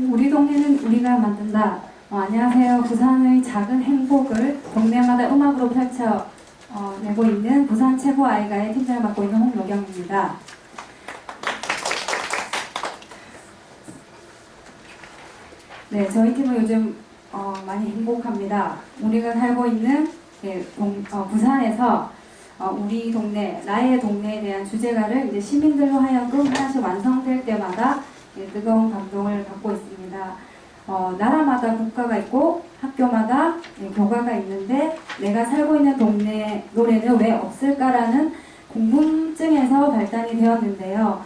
우리 동네는 우리가 만든다. 안녕하세요. 부산의 작은 행복을 동네마다 음악으로 펼쳐내고 있는 부산 최고 아이가의 팀장을 맡고 있는 홍노경입니다. 네, 저희 팀은 요즘 많이 행복합니다. 우리가 살고 있는 부산에서 우리 동네, 나의 동네에 대한 주제가를 이제 시민들로 하여금 하나씩 완성될 때마다 뜨거운 감동을 받고 있습니다. 나라마다 국가가 있고 학교마다 교과가 있는데 내가 살고 있는 동네 노래는 왜 없을까라는 궁금증에서 발단이 되었는데요.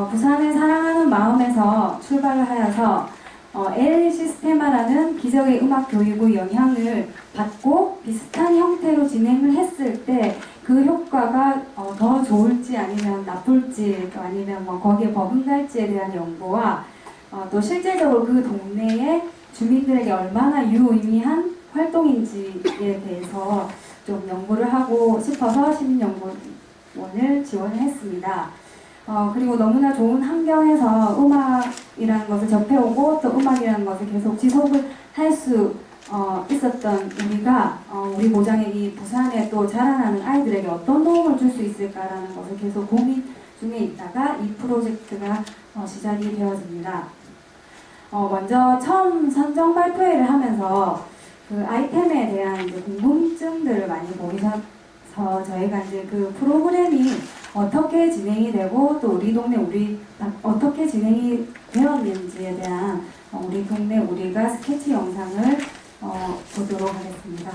부산을 사랑하는 마음에서 출발을 하여서 엘 시스테마라는 기적의 음악 교육의 영향을 받고 비슷한 형태로 진행을 했을 때 그 효과가 더 좋을지 아니면 나쁠지 또 아니면 거기에 버금갈지에 대한 연구와 또 실제적으로 그 동네의 주민들에게 얼마나 유의미한 활동인지에 대해서 좀 연구를 하고 싶어서 시민연구원을 지원을 했습니다. 그리고 너무나 좋은 환경에서 음악이라는 것을 접해오고 또 음악이라는 것을 계속 지속을 할 수 있었던 우리가 우리 고장의 이 부산에 또 자라나는 아이들에게 어떤 도움을 줄 수 있을까라는 것을 계속 고민 중에 있다가 이 프로젝트가 시작이 되어집니다. 먼저 처음 선정 발표회를 하면서 그 아이템에 대한 이제 궁금증들을 많이 보이셔서 저희가 이제 그 프로그램이 어떻게 진행이 되고 또 우리 동네 어떻게 진행이 되었는지에 대한 우리 동네 우리가 스케치 영상을 보도록 하겠습니다.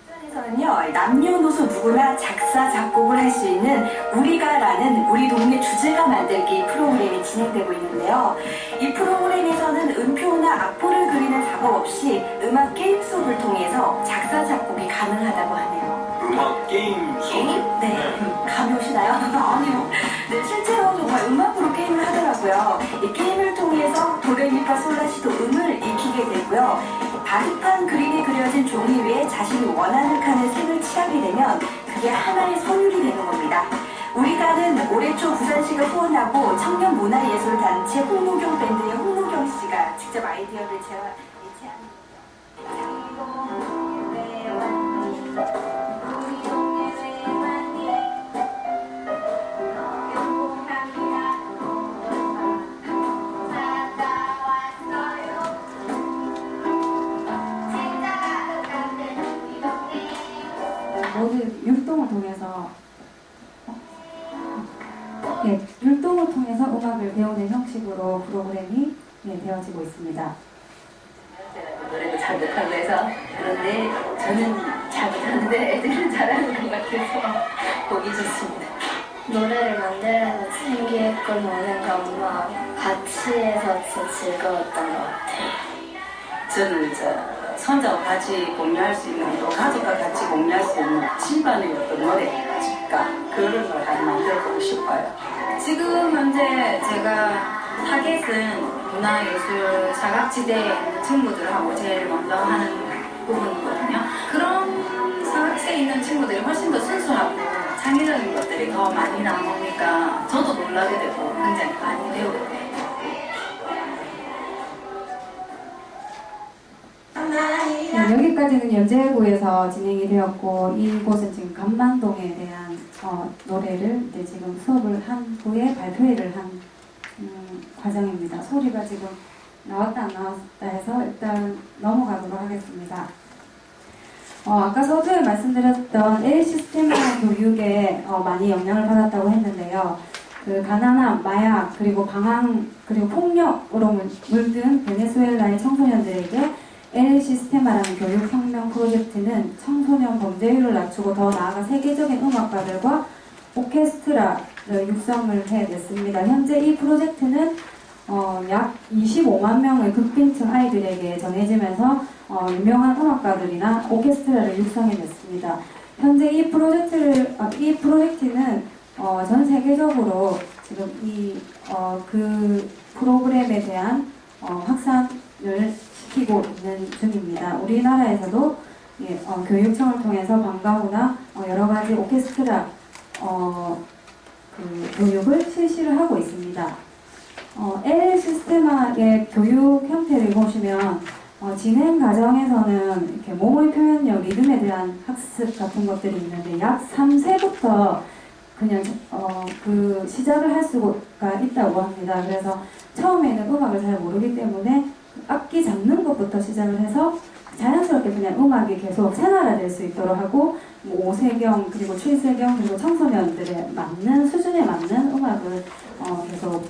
부산에서는요, 남녀노소 누구나 작사, 작곡을 할 수 있는 우리가라는 우리 동네 주제가 만들기 프로그램이 진행되고 있는데요. 이 프로그램에서는 음표나 악보를 그리는 작업 없이 음악 게임 수업을 통해서 작사, 작곡이 가능하다고 하네요. 음악 게임 게임? 네. 감이 오시나요? 아니요. 네, 실제로 정말 음악으로 게임을 하더라고요. 이 게임을 통해서 도레미파 솔라시도 음을 익히게 되고요. 바둑판 그림이 그려진 종이 위에 자신이 원하는 칸을 색을 칠하게 되면 그게 하나의 소율이 되는 겁니다. 우리가는 올해 초 부산시가 후원하고 청년문화예술단체 홍노경 밴드의 홍노경 씨가 직접 아이디어를 제안합니다. 율동을 통해서 율동을 통해서 음악을 배우는 형식으로 프로그램이 되어지고 있습니다. 노래도 잘 못하고 해서 그런데 저는 잘 못하는데 애들은 잘하는 것 같아서 보기 좋습니다. 노래를 만드는 생기했고 노는 것만 같이 해서 진짜 즐거웠던 것 같아요. 저는 손자와 같이 공유할 수 있는 또 가족과 같이 공유할 수 있는 집안의 어떤 노래 집가 그런 걸 많이 만들어보고 싶어요. 지금 현재 제가 타겟은 문화예술 사각지대에 있는 친구들하고 제일 먼저 하는 부분이거든요. 그런 사각지대에 있는 친구들이 훨씬 더 순수하고 창의적인 것들이 더 많이 나오니까 저도 놀라게 되고 굉장히 많이 배우게 돼요. 여기까지는 연제구에서 진행이 되었고 이곳은 지금 감만동에 대한 노래를 이제 지금 수업을 한 후에 발표회를 한 과정입니다. 소리가 지금 나왔다 안 나왔다 해서 일단 넘어가도록 하겠습니다. 아까 서두에 말씀드렸던 엘 시스테마 교육에 많이 영향을 받았다고 했는데요. 그 가난함, 마약, 그리고 방황, 그리고 폭력으로 물든 베네수엘라의 청소년들에게 엘 시스테마라는 교육혁명 프로젝트는 청소년 범죄율을 낮추고 더 나아가 세계적인 음악가들과 오케스트라를 육성을 해냈습니다. 현재 이 프로젝트는 약 25만 명의 극빈층 아이들에게 전해지면서 유명한 음악가들이나 오케스트라를 육성해냈습니다. 현재 이 프로젝트는 전 세계적으로 지금 그 프로그램에 대한 확산을 시키고 있는 중입니다. 우리나라에서도 교육청을 통해서 방과 후나 여러 가지 오케스트라 교육을 실시를 하고 있습니다. L 시스테마의 교육 형태를 보시면 진행 과정에서는 이렇게 몸의 표현력, 리듬에 대한 학습 같은 것들이 있는데 약 3세부터 그냥 시작을 할 수가 있다고 합니다. 그래서 처음에는 음악을 잘 모르기 때문에 악기 잡는 것부터 시작을 해서 자연스럽게 그냥 음악이 계속 생활화될 수 있도록 하고 5세경 그리고 7세경 그리고 청소년들의 맞는 수준에 맞는 음악을 계속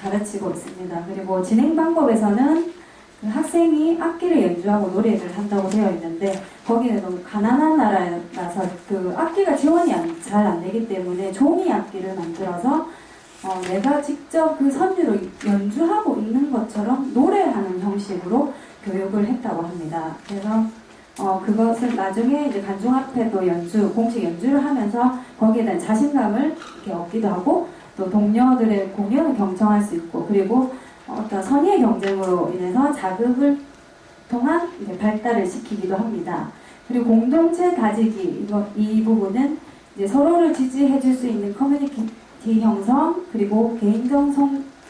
가르치고 있습니다. 그리고 진행 방법에서는 학생이 악기를 연주하고 노래를 한다고 되어 있는데 거기는 너무 가난한 나라라서 악기가 지원이 잘 안 되기 때문에 종이 악기를 만들어서 내가 직접 선율로 연주하고 있는 것처럼 노래하는 형식으로 교육을 했다고 합니다. 그래서 그것을 나중에 이제 관중 앞에도 공식 연주를 하면서 거기에 대한 자신감을 이렇게 얻기도 하고 또 동료들의 공연을 경청할 수 있고 그리고 어떤 선의의 경쟁으로 인해서 자극을 통한 이제 발달을 시키기도 합니다. 그리고 공동체 다지기 이 부분은 이제 서로를 지지해줄 수 있는 커뮤니티 형성 그리고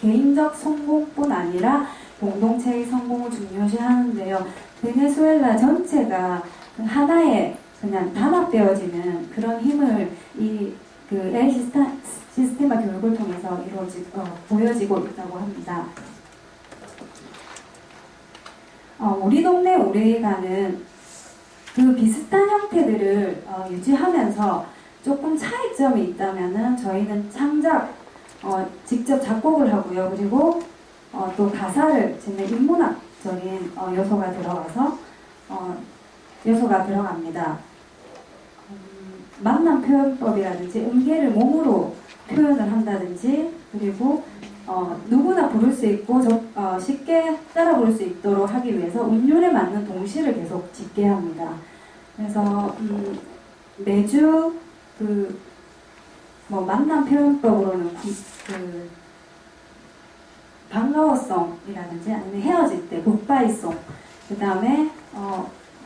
개인적 성공뿐 아니라 공동체의 성공을 중요시하는데요. 베네수엘라 전체가 하나의 그냥 단합되어지는 그런 힘을 L 시스테마 교육을 통해서 보여지고 있다고 합니다. 우리 동네 우리가는 비슷한 형태들을 유지하면서 조금 차이점이 있다면은 저희는 창작, 직접 작곡을 하고요. 그리고 또 가사를 짓는 인문학적인 요소가 들어갑니다. 만남 표현법이라든지 음계를 몸으로 표현을 한다든지 그리고 누구나 부를 수 있고 쉽게 따라 부를 수 있도록 하기 위해서 음률에 맞는 동시를 계속 짓게 합니다. 그래서 매주 만남 표현법으로는 반가워송이라든지 아니면 헤어질 때 굿바이송 그 다음에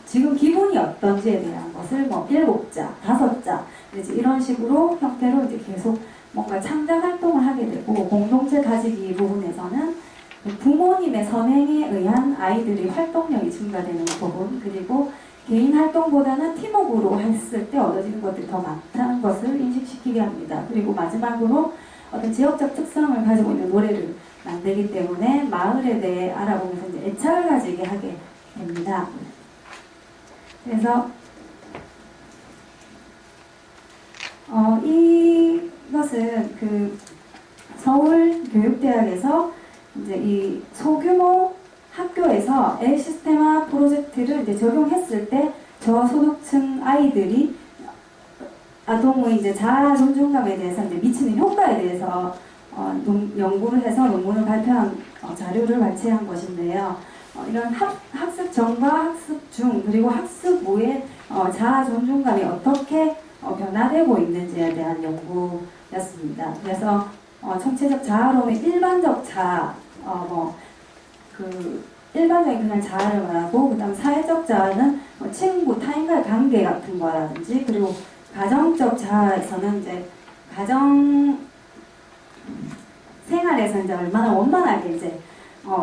지금 기분이 어떤지에 대한 것을 7자, 5자 이런 식으로 형태로 이제 계속 뭔가 창작 활동을 하게 되고 공동체 다지기 부분에서는 부모님의 선행에 의한 아이들이 활동력이 증가되는 부분 그리고 개인 활동보다는 팀워크로 했을 때 얻어지는 것들이 더 많다는 것을 인식시키게 합니다. 그리고 마지막으로 어떤 지역적 특성을 가지고 있는 노래를 만들기 때문에 마을에 대해 알아보면서 이제 애착을 가지게 하게 됩니다. 그래서 이것은 서울교육대학에서 이제 이 소규모 학교에서 L 시스테마 프로젝트를 이제 적용했을 때 저소득층 아이들이 아동의 이제 자아 존중감에 대해서 이제 미치는 효과에 대해서 연구를 해서 논문을 발표한 자료를 발췌한 것인데요. 이런 학습 전과 학습 중 그리고 학습 후에 자아 존중감이 어떻게 변화되고 있는지에 대한 연구였습니다. 그래서 총체적 자아로는 일반적 자아, 일반적인 그냥 자아를 말하고 그다음 사회적 자아는 친구, 타인과의 관계 같은 거라든지 그리고 가정적 자아에서는 이제 가정 생활에서 이제 얼마나 원만하게 이제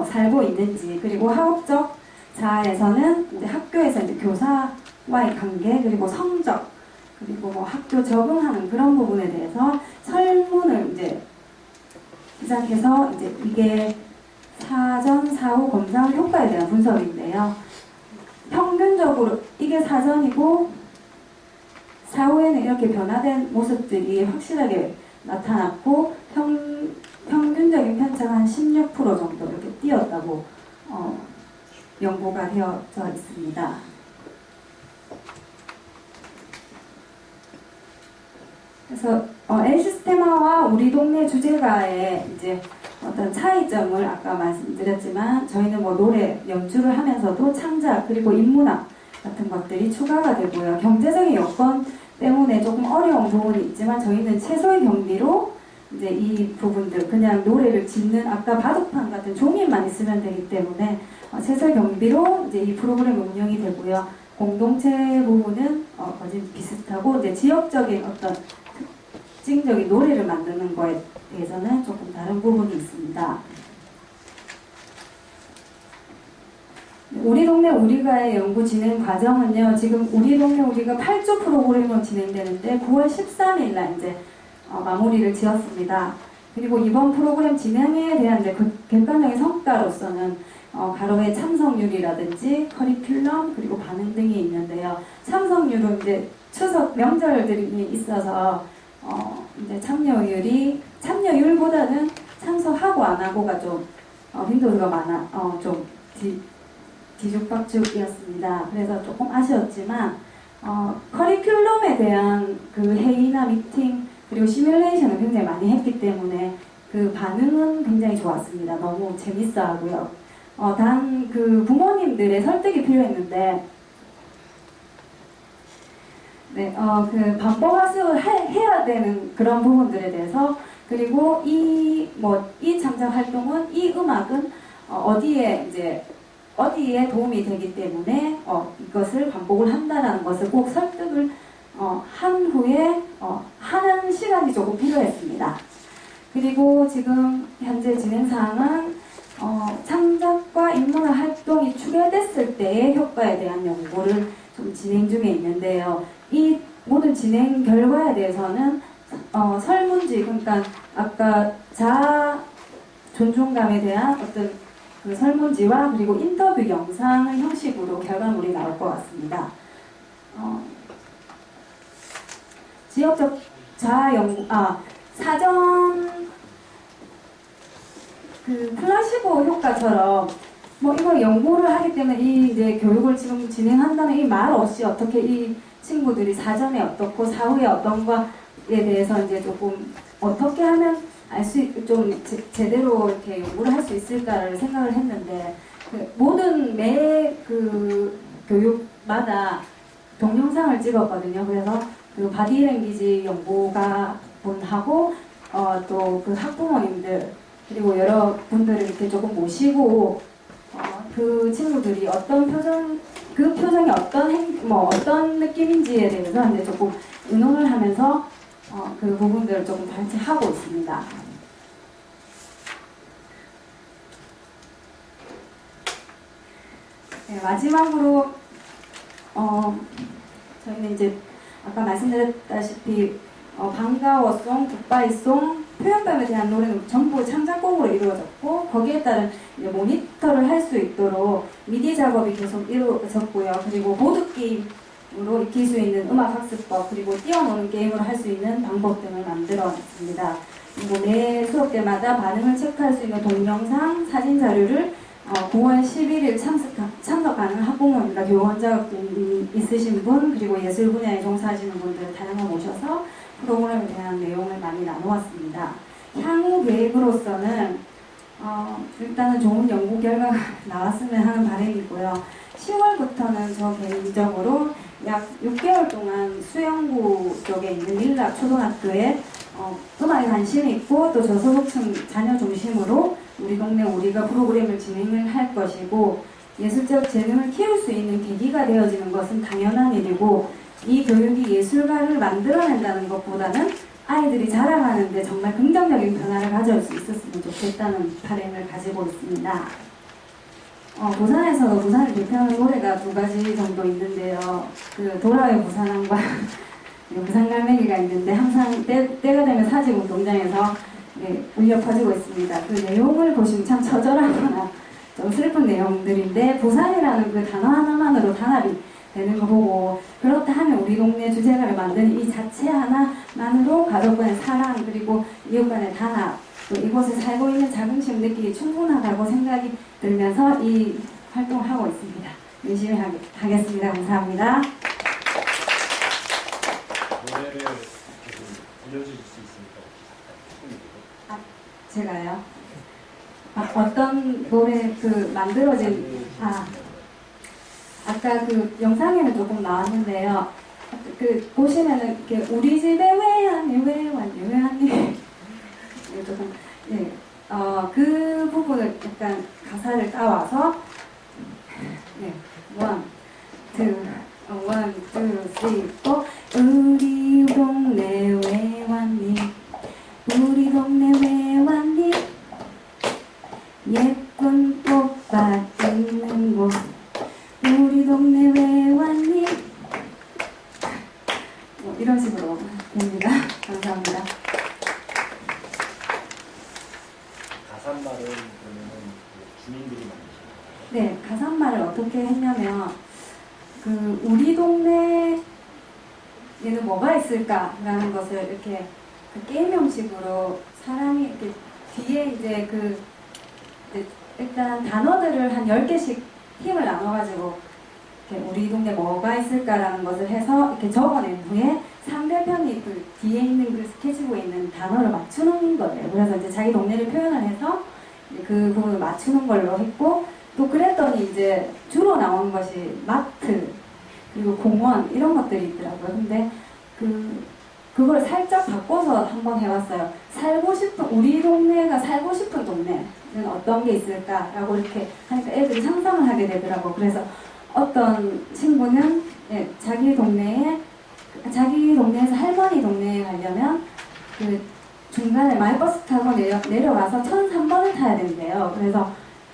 살고 있는지 그리고 학업적 자아에서는 이제 학교에서 이제 교사와의 관계 그리고 성적 그리고 학교 적응하는 그런 부분에 대해서 설문을 이제 시작해서 이제 이게 사전, 사후 검사 효과에 대한 분석인데요. 평균적으로 이게 사전이고 사후에는 이렇게 변화된 모습들이 확실하게 나타났고 평균적인 편차가 한 16% 정도 이렇게 뛰었다고 연구가 되어져 있습니다. 그래서 L 시스테마와 우리 동네 주제가의 이제 어떤 차이점을 아까 말씀드렸지만 저희는 노래 연주를 하면서도 창작 그리고 인문학 같은 것들이 추가가 되고요. 경제적인 여건 때문에 조금 어려운 부분이 있지만 저희는 최소의 경비로 이제 이 부분들 그냥 노래를 짓는 아까 바둑판 같은 종이만 있으면 되기 때문에 최소의 경비로 이제 이 프로그램이 운영이 되고요. 공동체 부분은 거의 비슷하고 이제 지역적인 어떤 특징적인 노래를 만드는 거에 대해서는 조금 다른 부분이 있습니다. 우리 동네 우리가의 연구 진행 과정은요, 지금 우리 동네 우리가 8주 프로그램으로 진행되는데 9월 13일 날 이제 마무리를 지었습니다. 그리고 이번 프로그램 진행에 대한 이제 객관적인 성과로서는 가로의 참석률이라든지 커리큘럼 그리고 반응 등이 있는데요. 참석률은 이제 추석 명절들이 있어서 이제 참여율보다는 참석하고 안 하고가 좀 빈도수가 많아 좀 뒤죽박죽이었습니다. 그래서 조금 아쉬웠지만 커리큘럼에 대한 그 회의나 미팅 그리고 시뮬레이션을 굉장히 많이 했기 때문에 그 반응은 굉장히 좋았습니다. 너무 재밌어 하고요. 단 그 부모님들의 설득이 필요했는데 네, 그 반복학습을 해야 되는 그런 부분들에 대해서 그리고 이 창작 활동은 이 음악은 어디에 도움이 되기 때문에 이것을 반복을 한다는 것을 꼭 설득을 한 후에 하는 시간이 조금 필요했습니다. 그리고 지금 현재 진행 사항은 창작과 인문학 활동이 추가됐을 때의 효과에 대한 연구를 좀 진행 중에 있는데요. 이 모든 진행 결과에 대해서는 설문지, 그러니까 아까 자아 존중감에 대한 어떤 그 설문지와 그리고 인터뷰 영상을 형식으로 결과물이 나올 것 같습니다. 지역적 자아 연구, 사전 그 플라시보 효과처럼 이걸 연구를 하기 때문에 이 이제 교육을 지금 진행한다는 이 말 없이 어떻게 이 친구들이 사전에 어떻고 사후에 어떤 거에 대해서 이제 조금 어떻게 하면 좀 제대로 이렇게 연구를 할 수 있을까를 생각을 했는데 모든 매 그 교육마다 동영상을 찍었거든요. 그래서 그 바디랭귀지 연구가 분하고 또 그 학부모님들 그리고 여러 분들을 이렇게 조금 모시고 그 친구들이 어떤 표정, 그 표정이 어떤 느낌인지에 대해서 이제 조금 의논을 하면서 그 부분들을 조금 발췌하고 있습니다. 네, 마지막으로 저희는 이제 아까 말씀드렸다시피 반가워송, 굿바이송, 표현감에 대한 노래는 전부 창작곡으로 이루어졌고 거기에 따른 이제 모니터를 할 수 있도록 미디 작업이 계속 이루어졌고요. 그리고 보드게임으로 익힐 수 있는 음악학습법 그리고 뛰어노는 게임으로 할 수 있는 방법 등을 만들어냈습니다. 그리고 매 수업 때마다 반응을 체크할 수 있는 동영상, 사진 자료를 9월 11일 참석 가능한 학부모님과 교원 자격증이 있으신 분 그리고 예술 분야에 종사하시는 분들 다양하게 모셔서 프로그램에 대한 내용을 많이 나누었습니다. 향후 계획으로서는 일단은 좋은 연구 결과가 나왔으면 하는 바람이고요. 10월부터는 저 개인적으로 약 6개월 동안 수영구 쪽에 있는 밀락 초등학교에 음악에 관심이 있고 또 저소득층 자녀 중심으로 우리 동네 우리가 프로그램을 진행을 할 것이고 예술적 재능을 키울 수 있는 계기가 되어지는 것은 당연한 일이고 이 교육이 예술가를 만들어낸다는 것보다는 아이들이 자라가는데 정말 긍정적인 변화를 가져올 수 있었으면 좋겠다는 바람을 가지고 있습니다. 부산에서도 부산을 대표하는 노래가 2가지 정도 있는데요. 그 도라의 부산항과 부산갈매기가 있는데 항상 때가 되면 사직운동장에서 울려 퍼지고 있습니다. 그 내용을 보시면 참 처절하거나 좀 슬픈 내용들인데 부산이라는 그 단어 하나만으로 단합이 되는 거 보고 그렇다 하면 우리 동네 주제가를 만드는 이 자체 하나만으로 가족 간의 사랑 그리고 이웃 간의 단합 또 이곳에 살고 있는 자긍심 느끼기 충분하다고 생각이 들면서 이 활동을 하고 있습니다. 열심히 하겠습니다. 감사합니다. 노래를 들려주실 수 있습니까? 제가요? 어떤 노래 만들어진 아까 그 영상에는 조금 나왔는데요. 보시면은 이렇게 우리 집에 왜 왔니 조금 그 부분을 약간 가사를 따와서 원, 투, 쓰리, 포. 우리 동네 왜 왔니? 우리 동네 왜 왔니? 예쁜 꽃밭 있는 곳. 우리 동네 왜 왔니? 이런 식으로 됩니다. 감사합니다. 가사말은 그러면은 그 주민들이 만드신 거예요? 네, 가사말을 어떻게 했냐면 우리 동네에는 뭐가 있을까라는 것을 이렇게 게임 형식으로 사람이 이렇게 뒤에 이제 일단 단어들을 한 10개씩 힘을 나눠가지고 이렇게 우리 동네 뭐가 있을까라는 것을 해서 이렇게 적어낸 후에 상대편이 그 뒤에 있는 그 스케치북에 있는 단어를 맞추는 거예요. 그래서 이제 자기 동네를 표현을 해서 그 부분을 맞추는 걸로 했고, 또 그랬더니 이제 주로 나온 것이 마트 그리고 공원 이런 것들이 있더라고요. 근데 그걸 살짝 바꿔서 한번 해봤어요. 우리 동네가 살고 싶은 동네는 어떤 게 있을까라고 이렇게 하니까 애들이 상상을 하게 되더라고요. 그래서 어떤 친구는 자기 동네에서 할머니 동네에 가려면 그 중간에 마을버스 타고 내려가서 1003번을 타야 된대요. 그래서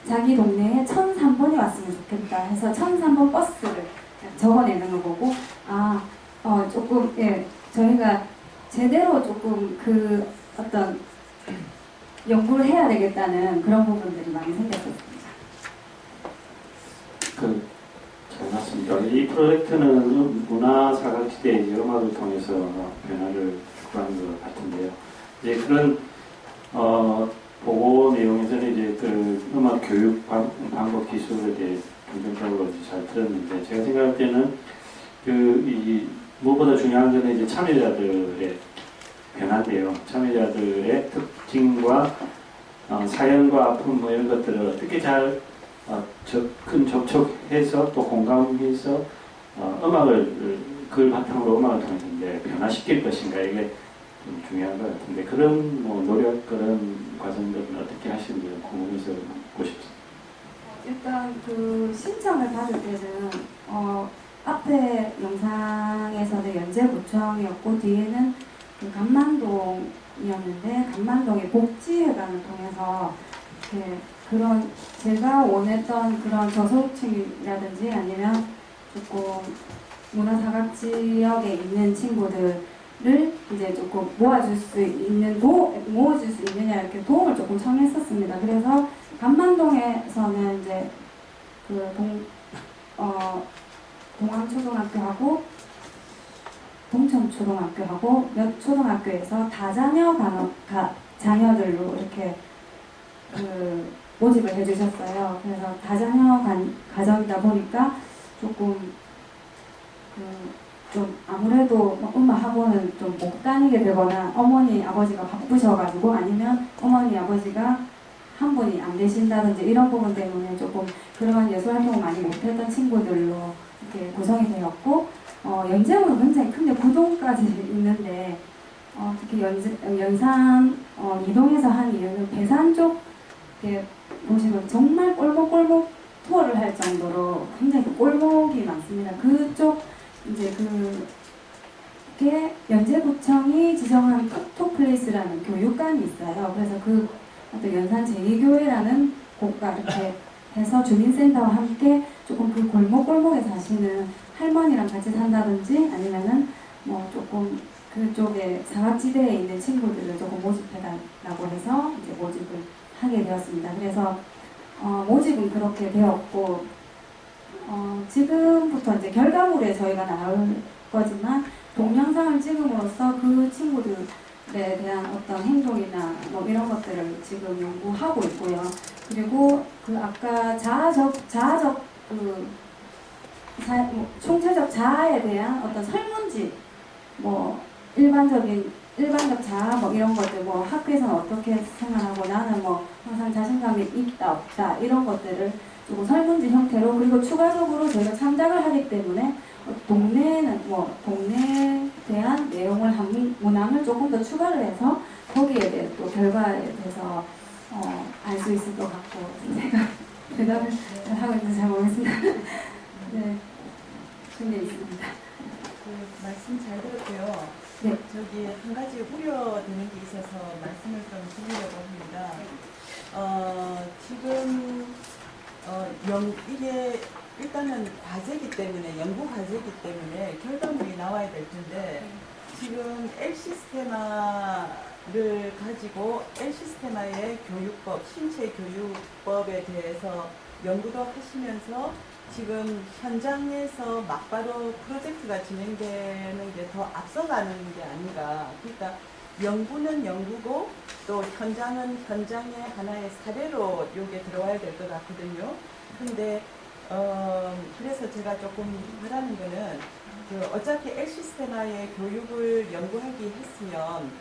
자기 동네에 1003번이 왔으면 좋겠다 해서 1003번 버스를 적어내는 거 보고 조금 저희가 제대로 조금 어떤 연구를 해야 되겠다는 그런 부분들이 많이 생겼었습니다. 잘 맞습니다. 이 프로젝트는 문화사각지대의 음악을 통해서 변화를 추구하는 것 같은데요. 이제 그런 보고 내용에서는 이제 음악 교육 방법 기술에 대해 긍정적으로 잘 들었는데, 제가 생각할 때는 무엇보다 중요한 것은 이제 참여자들의 변화인데요. 참여자들의 특징과 사연과 아픔 이런 것들을 어떻게 잘 접촉해서 또 공감해서 그걸 바탕으로 음악을 통해서 이제 변화시킬 것인가, 이게 좀 중요한 것 같은데, 그런 노력, 그런 과정들은 어떻게 하시는지 궁금해서 묻고 싶습니다. 일단 신청을 받을 때는 앞에 영상에서는 연제구청이었고 뒤에는 감만동이었는데, 감만동의 복지회관을 통해서 그런 제가 원했던 그런 저소득층이라든지 아니면 조금 문화사각지역에 있는 친구들을 이제 조금 모아줄 수 있느냐 이렇게 도움을 조금 청했었습니다. 그래서 감만동에서는 이제 동암초등학교하고 동천초등학교하고 몇 초등학교에서 자녀들로 이렇게 모집을 해주셨어요. 그래서 다자녀 가정이다 보니까 조금 좀 아무래도 엄마하고는 좀 못 다니게 되거나 어머니 아버지가 바쁘셔가지고 아니면 어머니 아버지가 한 분이 안 계신다든지 이런 부분 때문에 조금 그러한 예술 활동을 많이 못했던 친구들로 이렇게 구성이 되었고, 연제구는 굉장히 큰데 구동까지 있는데 특히 연산 이동해서 한 이유는 배산 쪽에 보시면 정말 꼴목 투어를 할 정도로 굉장히 꼴목이 많습니다. 그쪽 이제 그게 연제구청이 지정한 톡톡플레이스라는 교육관이 있어요. 그래서 어떤 연산 제2교회라는 곳과 이렇게 해서 주민센터와 함께 조금 골목에 사시는 할머니랑 같이 산다든지 아니면은 조금 그쪽에 사각지대에 있는 친구들을 조금 모집해달라고 해서 이제 모집을 하게 되었습니다. 그래서 모집은 그렇게 되었고, 지금부터 이제 결과물에 저희가 나올 거지만 동영상을 찍음으로써 그 친구들에 대한 어떤 행동이나 이런 것들을 지금 연구하고 있고요. 그리고 아까 총체적 자아에 대한 어떤 설문지, 일반적 자아 이런 것들, 학교에서는 어떻게 생활하고 나는 항상 자신감이 있다 없다 이런 것들을 조금 설문지 형태로, 그리고 추가적으로 저희가 참작을 하기 때문에 동네에 대한 내용을 문항을 조금 더 추가를 해서 거기에 대해 또 결과에 대해서 알 수 있을 것 같고, 제가 대답을 하고 있는지 잘 모르겠습니다. 네. 싶은 게 있습니다. 그 말씀 잘 들었고요. 네. 저기 한 가지 우려되는 게 있어서 말씀을 좀 드리려고 합니다. 지금 이게 일단은 과제이기 때문에 연구 과제이기 때문에 결과물이 나와야 될 텐데 지금 L시스테마를 가지고 L시스테마의 교육법, 신체 교육법에 대해서 연구도 하시면서 지금 현장에서 막바로 프로젝트가 진행되는 게 더 앞서가는 게 아닌가. 그러니까 연구는 연구고 또 현장은 현장의 하나의 사례로 이게 들어와야 될 것 같거든요. 근데 그래서 제가 조금 바라는 거는 어차피 L시스테마의 교육을 연구하기 했으면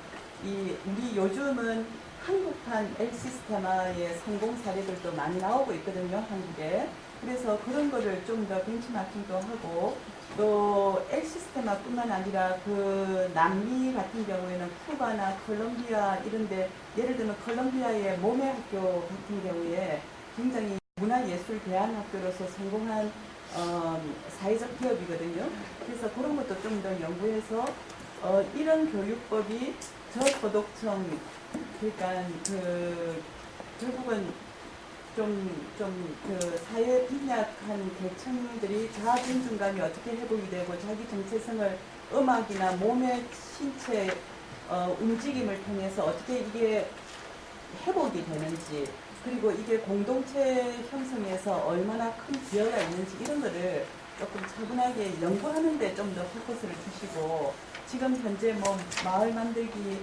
우리 요즘은 한국판 L시스테마의 성공 사례들도 많이 나오고 있거든요, 한국에. 그래서 그런 거를 좀 더 벤치마킹도 하고 또 L시스테마뿐만 아니라 그 남미 같은 경우에는 쿠바나 콜롬비아 이런데 예를 들면 콜롬비아의 모메 학교 같은 경우에 굉장히 문화예술대안학교로서 성공한 사회적 기업이거든요. 그래서 그런 것도 좀 더 연구해서 이런 교육법이 저소득층 그러니까 결국은 그 사회 빈약한 계층들이 자아 존중감이 어떻게 회복이 되고 자기 정체성을 음악이나 몸의 신체 움직임을 통해서 어떻게 이게 회복이 되는지 그리고 이게 공동체 형성에서 얼마나 큰 기여가 있는지 이런 거를 조금 차분하게 연구하는데 좀 더 포커스를 주시고 지금 현재 마을 만들기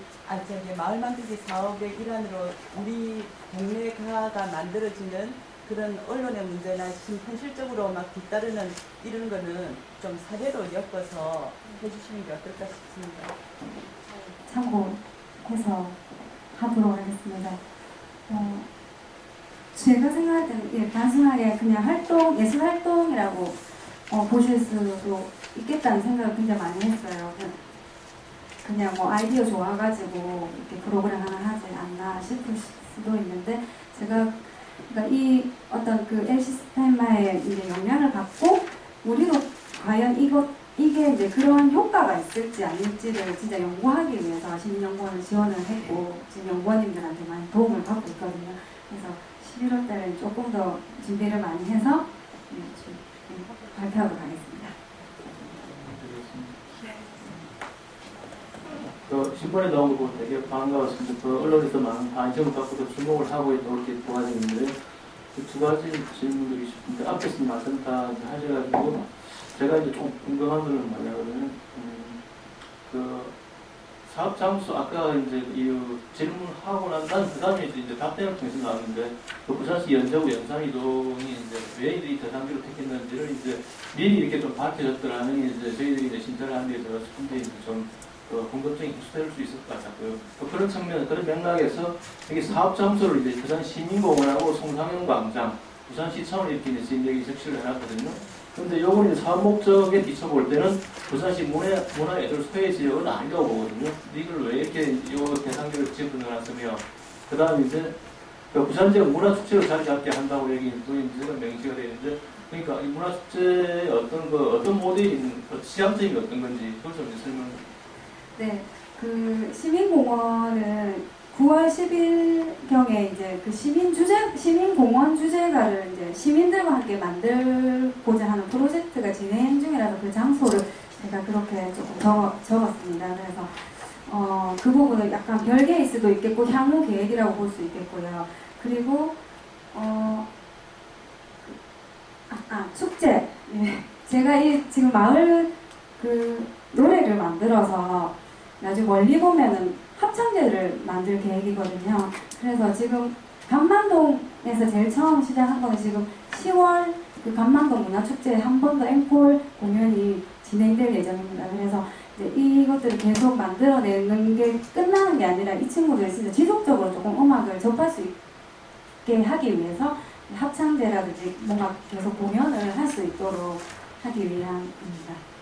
사업의 일환으로 우리 동네 가가 만들어지는 그런 언론의 문제나 현실적으로 막 뒤따르는 이런 거는 좀 사례로 엮어서 해주시는 게 어떨까 싶습니다. 참고해서 하도록 하겠습니다. 제가 생각할 때는 단순하게 그냥 예술 활동이라고 보실 수도 있겠다는 생각을 굉장히 많이 했어요. 그냥 아이디어 좋아가지고 이렇게 프로그램 하나 하지 않나 싶을 수도 있는데 제가 그러니까 이 어떤 그 L시스테마의 이제 영향을 받고 우리도 과연 이게 이제 그런 효과가 있을지 아닐지를 진짜 연구하기 위해서 시민연구원을 지원을 했고 지금 연구원님들한테 많이 도움을 받고 있거든요. 그래서 11월 달에 조금 더 준비를 많이 해서 발표하도록 하겠습니다. 신문에 나온 거 보고 되게 반가웠습니다. 언론에서 많은 관심을 갖고도 주목을 하고 이렇게 도와주는데 두 가지 질문드리고 싶은데 앞에서 말씀 다 하셔가지고 제가 이제 좀 궁금한 거는 뭐냐면은 사업 장소 아까 이제 이 질문하고 난 그다음에 이제 답변을 통해서 나왔는데 부산시 연저구 연산이동이 이제 왜 이 대상지로 택했는지를 이제 미리 이렇게 좀 밝혀졌더라면 이제 저희들이 이제 신청을 하는 데 있어서 충분히 좀 궁금증이 해소될 수 있을 것 같고요. 그런 측면, 그런 맥락에서 이게 사업 장소를 이제 부산 시민공원하고 송상현 광장, 부산시청을 이렇게 지금 여기 적시를 해놨거든요. 그런데 요거는 사업 목적에 비춰볼 때는 부산시 문화예술 소외 지역은 아니라고 보거든요. 이걸 왜 이렇게 요 대상지를 집어넣어놨으며, 그 다음에 이제 부산 지역 문화축제로 자리 잡게 한다고 얘기도 이제 명시가 되어 있는데, 그러니까 이 문화축제의 어떤 모델이 시장점이 어떤 건지 그걸 좀 설명. 네, 그 시민공원은 9월 10일경에 이제 그 시민공원 주제가를 이제 시민들과 함께 만들고자 하는 프로젝트가 진행 중이라서 그 장소를 제가 그렇게 조금 적었습니다. 그래서 그 부분은 약간 별개일 수도 있겠고 향후 계획이라고 볼 수 있겠고요. 그리고 축제. 네. 제가 지금 마을 노래를 만들어서 나중에 멀리 보면은 합창제를 만들 계획이거든요. 그래서 지금 감만동에서 제일 처음 시작한 거는 지금 10월 그 감만동 문화축제에 한 번 더 앵콜 공연이 진행될 예정입니다. 그래서 이제 이것들을 계속 만들어내는 게 끝나는 게 아니라 이 친구들이 진짜 지속적으로 조금 음악을 접할 수 있게 하기 위해서 합창제라든지 뭔가 계속 공연을 할 수 있도록 하기 위함입니다.